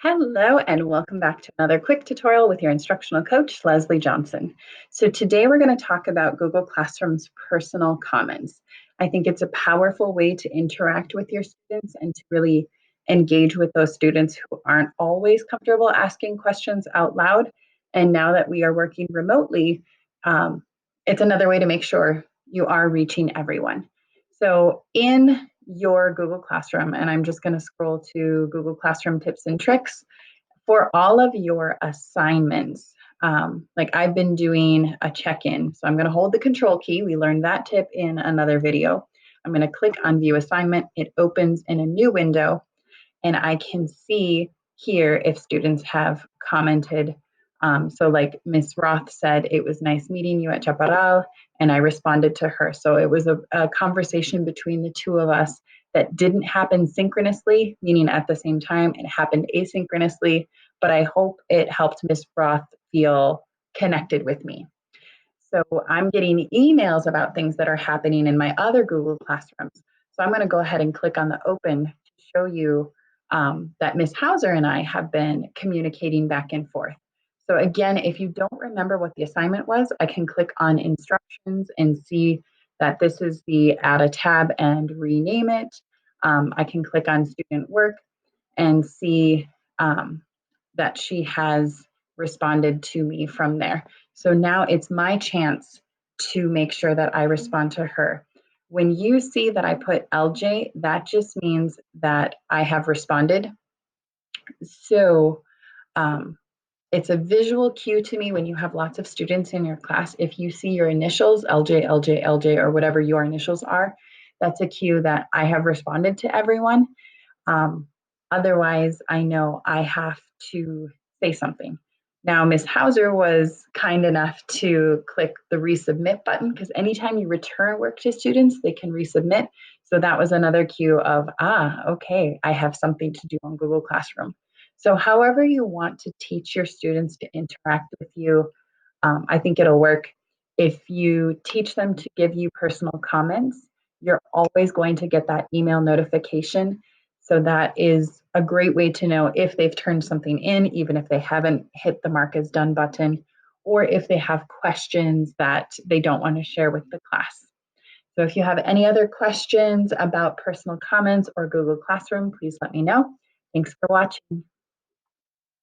Hello and welcome back to another quick tutorial with your instructional coach, Leslie Johnson. So today we're going to talk about Google Classroom's personal comments. I think it's a powerful way to interact with your students and to really engage with those students who aren't always comfortable asking questions out loud. And now that we are working remotely, it's another way to make sure you are reaching everyone. So in your Google Classroom, and I'm just going to scroll to Google Classroom tips and tricks for all of your assignments. Like I've been doing a check-in. So I'm going to hold the control key. We learned that tip in another video. I'm going to click on view assignment. It opens in a new window and I can see here if students have commented. So like Miss Roth said, it was nice meeting you at Chaparral, and I responded to her. So it was a conversation between the two of us that didn't happen synchronously, meaning at the same time, it happened asynchronously, but I hope it helped Miss Roth feel connected with me. So I'm getting emails about things that are happening in my other Google Classrooms. So I'm going to go ahead and click on the open to show you that Ms. Hauser and I have been communicating back and forth. So again, if you don't remember what the assignment was, I can click on instructions and see that this is the add a tab and rename it. I can click on student work and see that she has responded to me from there. So now it's my chance to make sure that I respond to her. When you see that I put LJ, that just means that I have responded. So it's a visual cue to me when you have lots of students in your class. If you see your initials, LJ, LJ, LJ, or whatever your initials are, that's a cue that I have responded to everyone. Um, Otherwise, I know I have to say something. Now, Ms. Hauser was kind enough to click the resubmit button because anytime you return work to students, they can resubmit. So that was another cue of, okay, I have something to do on Google Classroom. So however you want to teach your students to interact with you, I think it'll work. If you teach them to give you personal comments, you're always going to get that email notification. So that is a great way to know if they've turned something in, even if they haven't hit the mark as done button, or if they have questions that they don't want to share with the class. So if you have any other questions about personal comments or Google Classroom, please let me know. Thanks for watching.